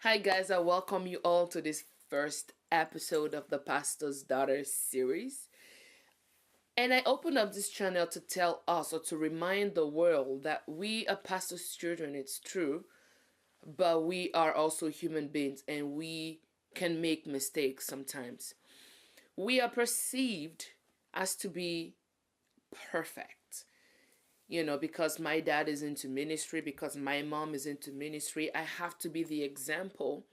Hi, guys. I welcome you all to this first episode of the Pastorsdaughter series. And I opened up this channel to tell us or to remind the world that we are pastors' children, it's true, but we are also human beings and we can make mistakes sometimes. We are perceived as to be perfect. Because my dad is into ministry, because my mom is into ministry, I have to be the example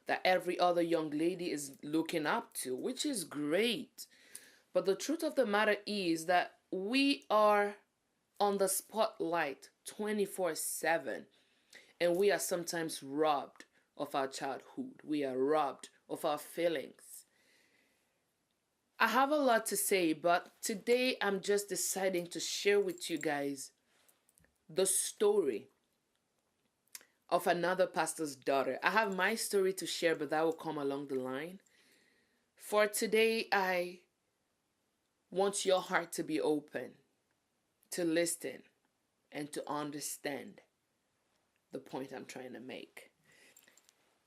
that every other young lady is looking up to, which is great. But the truth of the matter is that we are on the spotlight 24/7, and we are sometimes robbed of our childhood. We are robbed of our feelings. I have a lot to say, but today I'm just deciding to share with you guys the story of another pastor's daughter. I have my story to share, but that will come along the line. For today, I want your heart to be open, to listen, and to understand the point I'm trying to make.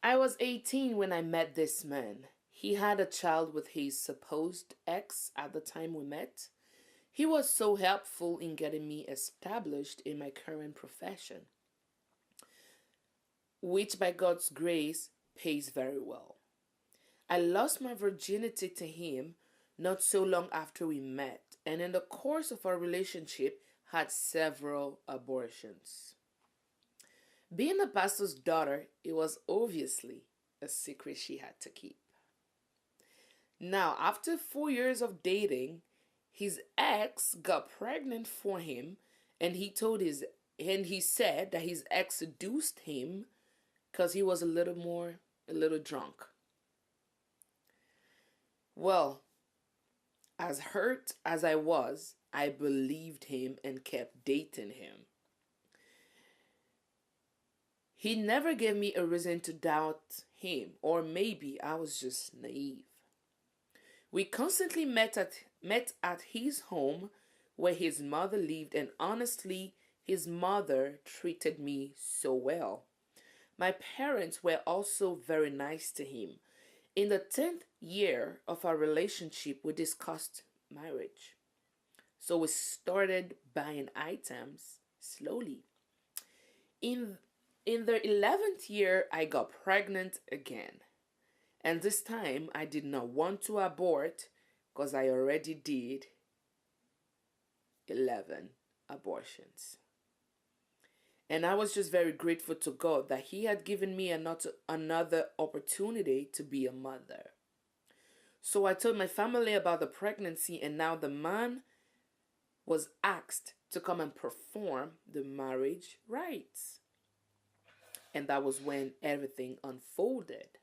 I was 18 when I met this man. He had a child with his supposed ex at the time we met. He was so helpful in getting me established in my current profession, which by God's grace pays very well. I lost my virginity to him not so long after we met, and in the course of our relationship had several abortions. Being a pastor's daughter, it was obviously a secret she had to keep. Now, after 4 years of dating, his ex got pregnant for him, and he said that his ex seduced him because he was a little drunk. Well, as hurt as I was, I believed him and kept dating him. He never gave me a reason to doubt him, or maybe I was just naive. We constantly met at his home where his mother lived, and honestly, his mother treated me so well. My parents were also very nice to him. In the 10th year of our relationship, we discussed marriage. So we started buying items slowly. In the 11th year, I got pregnant again. And this time, I did not want to abort because I already did 11 abortions. And I was just very grateful to God that He had given me another opportunity to be a mother. So I told my family about the pregnancy, and now the man was asked to come and perform the marriage rites. And that was when everything unfolded.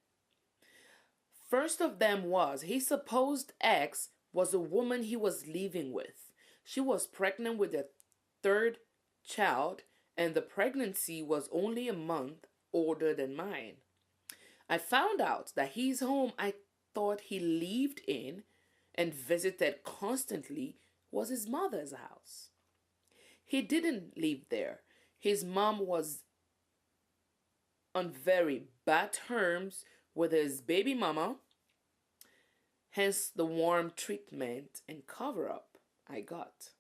First of them was his supposed ex was a woman he was living with. She was pregnant with their third child, and the pregnancy was only a month older than mine. I found out that his home I thought he lived in and visited constantly was his mother's house. He didn't live there. His mom was on very bad terms with his baby mama, hence the warm treatment and cover up I got.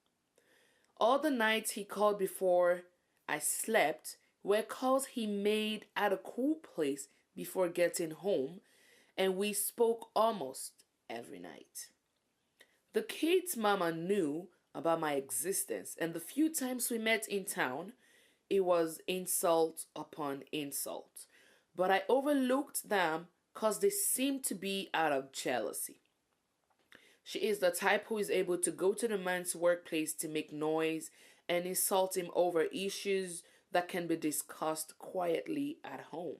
All the nights he called before I slept were calls he made at a cool place before getting home, and we spoke almost every night. The kid's mama knew about my existence, and the few times we met in town, it was insult upon insult. But I overlooked them because they seemed to be out of jealousy. She is the type who is able to go to the man's workplace to make noise and insult him over issues that can be discussed quietly at home.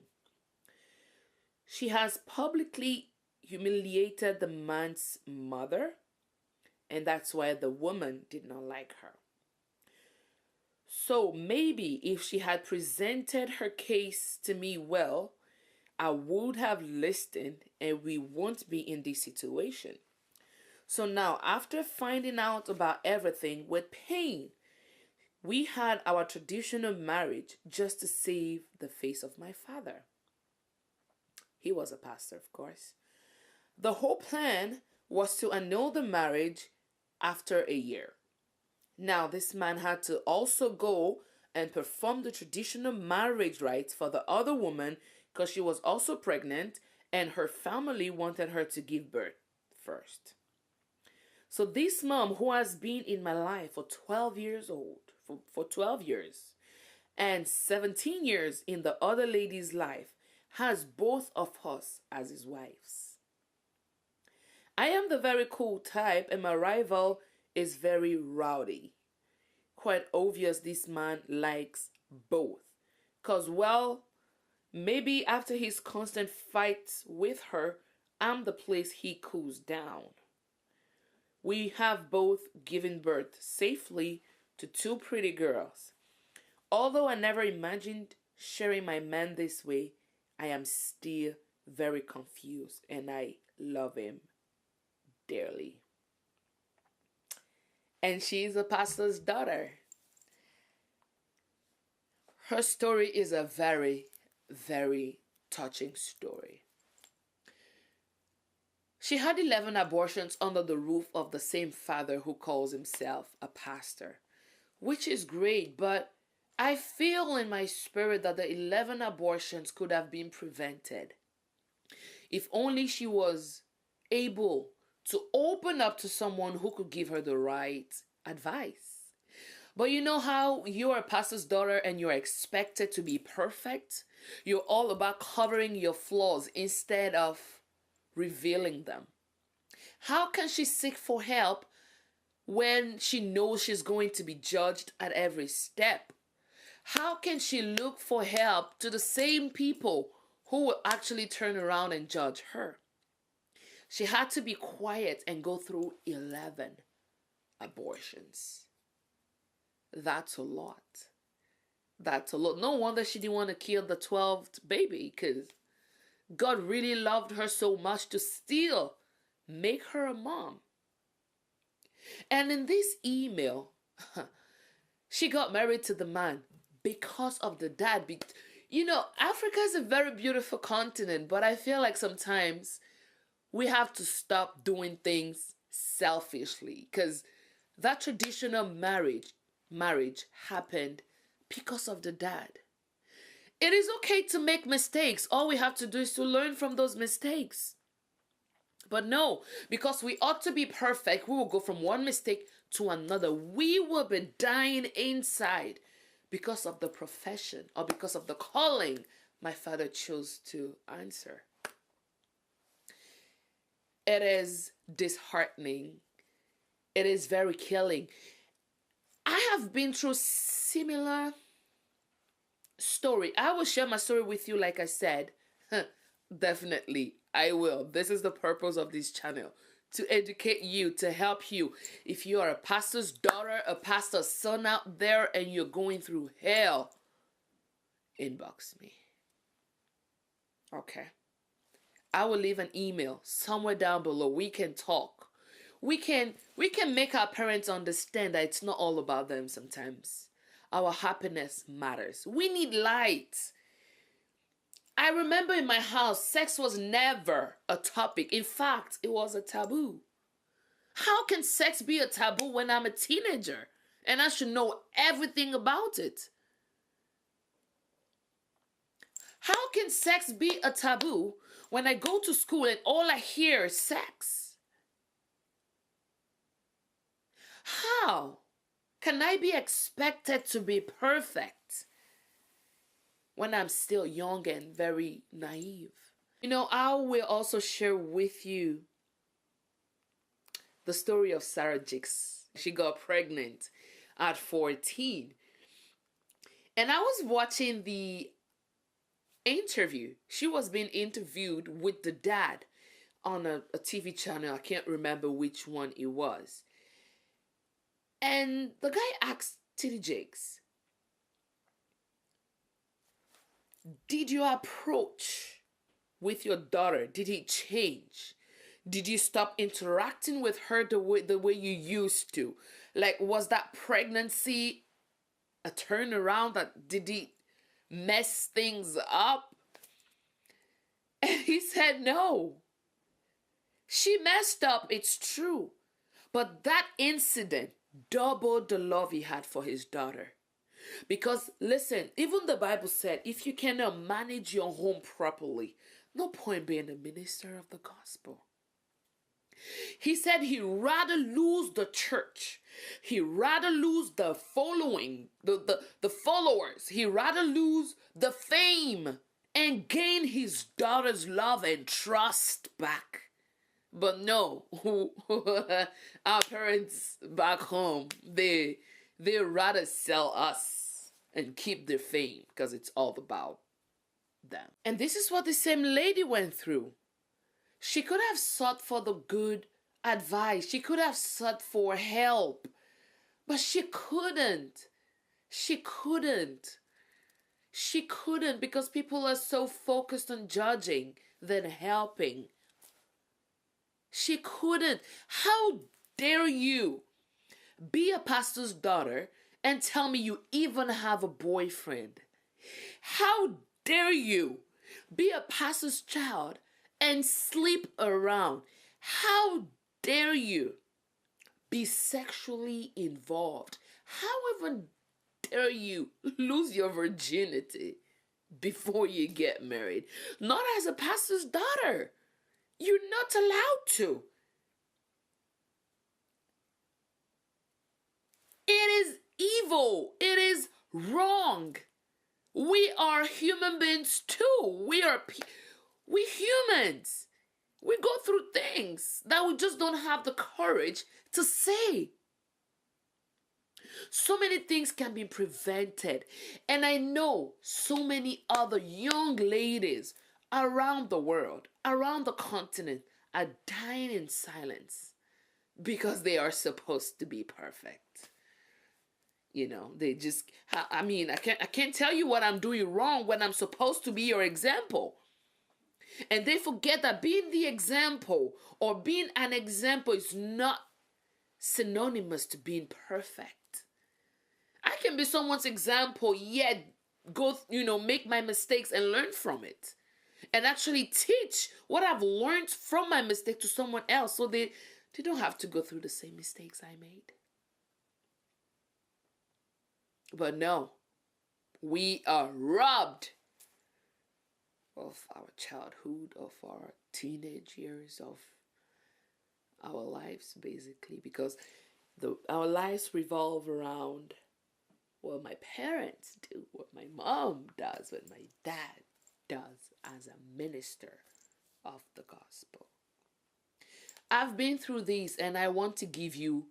She has publicly humiliated the man's mother, and that's why the woman did not like her. So maybe if she had presented her case to me well, I would have listened and we won't be in this situation. So now, after finding out about everything with pain, we had our traditional marriage just to save the face of my father. He was a pastor, of course. The whole plan was to annul the marriage after a year. Now, this man had to also go and perform the traditional marriage rites for the other woman because she was also pregnant and her family wanted her to give birth first. So this mom, who has been in my life for 12 years old, for 12 years, and 17 years in the other lady's life, has both of us as his wives. I am the very cool type and my rival is very rowdy. Quite obvious this man likes both. Because, well, maybe after his constant fights with her, I'm the place he cools down. We have both given birth safely to two pretty girls. Although I never imagined sharing my man this way, I am still very confused and I love him dearly. And she's a pastor's daughter. Her story is a very, very touching story. She had 11 abortions under the roof of the same father who calls himself a pastor, which is great, but I feel in my spirit that the 11 abortions could have been prevented if only she was able to open up to someone who could give her the right advice. But you know how you're a pastor's daughter and you're expected to be perfect? You're all about covering your flaws instead of revealing them. How can she seek for help when she knows she's going to be judged at every step? How can she look for help to the same people who will actually turn around and judge her? She had to be quiet and go through 11 abortions. That's a lot. That's a lot. No wonder she didn't want to kill the 12th baby, because God really loved her so much to still make her a mom. And in this email, she got married to the man because of the dad. You know, Africa is a very beautiful continent, but I feel like sometimes we have to stop doing things selfishly, because that traditional marriage happened because of the dad. It is okay to make mistakes. All we have to do is to learn from those mistakes. But no, because we ought to be perfect, we will go from one mistake to another. We will be dying inside because of the profession or because of the calling my father chose to answer. It is disheartening. It is very killing. I have been through similar story. I will share my story with you, like I said. Definitely, I will. This is the purpose of this channel. To educate you, to help you. If you are a pastor's daughter, a pastor's son out there, and you're going through hell, inbox me. Okay. I will leave an email somewhere down below. We can talk. We can make our parents understand that it's not all about them sometimes. Our happiness matters. We need light. I remember in my house, sex was never a topic. In fact, it was a taboo. How can sex be a taboo when I'm a teenager and I should know everything about it? How can sex be a taboo when I go to school and all I hear is sex? How can I be expected to be perfect when I'm still young and very naive? You know, I will also share with you the story of Sarah Jakes. She got pregnant at 14. And I was watching the interview. She was being interviewed with the dad on a TV channel. I can't remember which one it was. And the guy asked T.D. Jakes, did your approach with your daughter, did it change? Did you stop interacting with her the way you used to? Like, was that pregnancy a turnaround? Did it mess things up? And he said no. She messed up, it's true. But that incident doubled the love he had for his daughter. Because listen, even the Bible said, if you cannot manage your home properly, no point being a minister of the gospel. He said he'd rather lose the church. He'd rather lose the following, the followers. He'd rather lose the fame and gain his daughter's love and trust back. But no, our parents back home, they rather sell us and keep their fame because it's all about them. And this is what the same lady went through. She could have sought for the good advice. She could have sought for help. But she couldn't. She couldn't because people are so focused on judging than helping. She couldn't. How dare you be a pastor's daughter and tell me you even have a boyfriend? How dare you be a pastor's child and sleep around? How dare you be sexually involved? How even dare you lose your virginity before you get married? Not as a pastor's daughter. You're not allowed to. It is evil. It is wrong. We are human beings too. We humans. We go through things that we just don't have the courage to say. So many things can be prevented. And I know so many other young ladies around the world, around the continent, are dying in silence because they are supposed to be perfect. You know, they just, I can't tell you what I'm doing wrong when I'm supposed to be your example. And they forget that being the example or being an example is not synonymous to being perfect. I can be someone's example, yet make my mistakes and learn from it. And actually teach what I've learned from my mistake to someone else so they don't have to go through the same mistakes I made. But no, we are robbed of our childhood, of our teenage years, of our lives, basically, because our lives revolve around what my parents do, what my mom does, what my dad does as a minister of the gospel. I've been through these, and I want to give you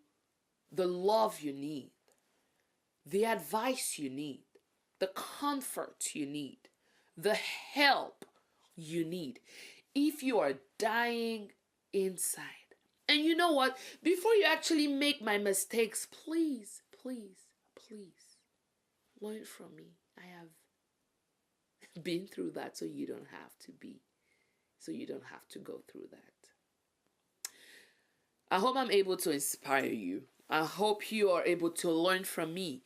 the love you need, the advice you need, the comfort you need, the help you need if you are dying inside. And you know what? Before you actually make my mistakes, please, please, please learn from me. I have been through that, so you don't have to go through that. I hope I'm able to inspire you. I hope you are able to learn from me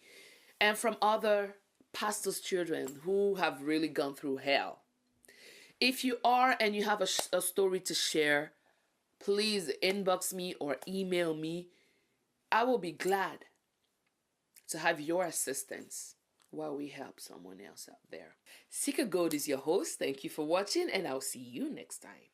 and from other pastors' children who have really gone through hell. If you are and you have a story to share, please inbox me or email me. I will be glad to have your assistance while we help someone else out there. Sika Gold is your host. Thank you for watching, and I'll see you next time.